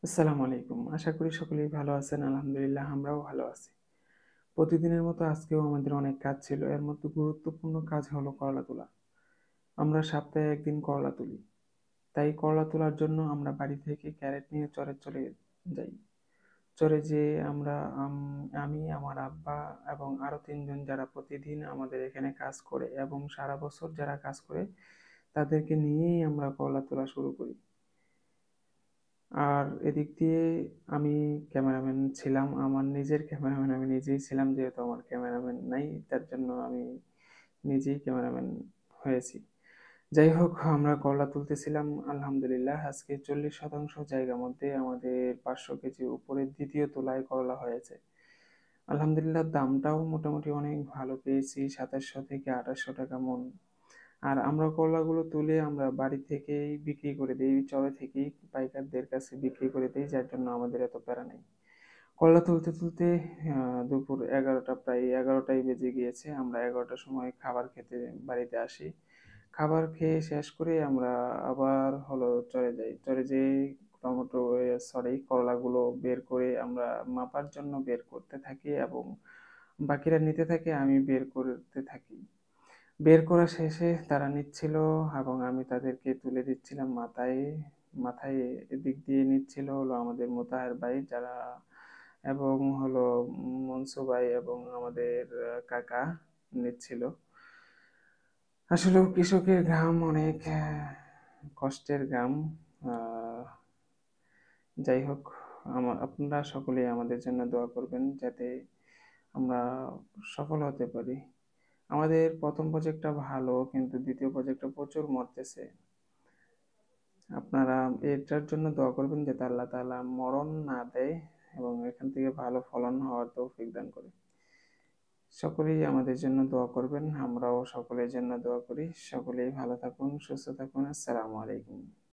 আসসালামু আলাইকুম। আশা করি সকলেই ভালো আছেন। আলহামদুলিল্লাহ আমরাও ভালো আছি। প্রতিদিনের মতো আজকেও আমাদের অনেক কাজ ছিল। এর মধ্যে গুরুত্বপূর্ণ কাজ হলো করলা তোলা। আমরা সপ্তাহে ১ দিন করলা তুলি। তাই করলা তোলার জন্য আমরা বাড়ি থেকে ক্যারেট নিয়ে চরে চলে যাই। চরে যেয়ে আমরা আম আমি, আমার আব্বা এবং আরো ৩ জন যারা প্রতিদিন আমাদের এখানে কাজ করে এবং সারা বছর যারা কাজ করে তাদেরকে নিয়েই আমরা করলা তোলা শুরু করি। আর এদিক দিয়ে আমি ক্যামেরাম্যান ছিলাম। আমার নিজের ক্যামেরাম্যান আমি নিজেই ছিলাম যেহেতু আমার ক্যামেরাম্যান নাই। তার জন্য আমি নিজেই ক্যামেরাম্যান হয়েছি। যাই হোক আমরা করলা তুলতেছিলাম আলহামদুলিল্লাহ আজকে ৪০% জায়গার মধ্যে আমাদের ৫০০ কেজি উপরে ২য় তোলায় করলা হয়েছে। আলহামদুলিল্লাহ দামটাও মোটামুটি অনেক ভালো পেয়েছি ২৭০০ থেকে ২৮০০ টাকা মণ। আর আমরা করলাগুলো তুলে আমরা বাড়ি থেকেই বিক্রি করে দেই। চরে থেকেই পাইকারদের কাছে বিক্রি করে দেই যার জন্য আমাদের এত প্যারা নেই। করলা তুলতে তুলতে দুপুর ১১টা প্রায় ১১টাই বেজে গিয়েছে। আমরা ১১টার সময় খাবার খেতে বাড়িতে আসি। খাবার খেয়ে শেষ করে আমরা আবার হলো চরে যাই। চরে যেয়ে টমেটো সরি করলাগুলো বের করে আমরা মাপার জন্য বের করতে থাকি এবং বাকিরা নিতে থাকে, আমি বের করতে থাকি। বের করা শেষে তারা নিচ্ছিল এবং আমি তাদেরকে তুলে দিচ্ছিলাম মাথায়। মাথায় এদিক দিয়ে নিচ্ছিল হলো আমাদের মোতাহার ভাই যারা এবং হলো মনসু ভাই এবং আমাদের কাকা নিচ্ছিল। আসলেও কৃষকের ঘাম অনেক কষ্টের ঘাম। আহ, যাই হোক আপনারা সকলেই আমাদের জন্য দোয়া করবেন যাতে আমরা সফল হতে পারি। আমাদের প্রথম প্রজেক্টটা ভালো কিন্তু দ্বিতীয় প্রজেক্টটা প্রচুর মরতেছে। আপনারা এটার জন্য দোয়া করবেন যাতে আল্লাহ তাআলা মরণ না দেয় এবং এখান থেকে ভালো ফলন হওয়ার তৌফিক দান করে। সকলেই আমাদের জন্য দোয়া করবেন, আমরাও সকলের জন্য দোয়া করি। সকলেই ভালো থাকুন, সুস্থ থাকুন। আসসালামু আলাইকুম।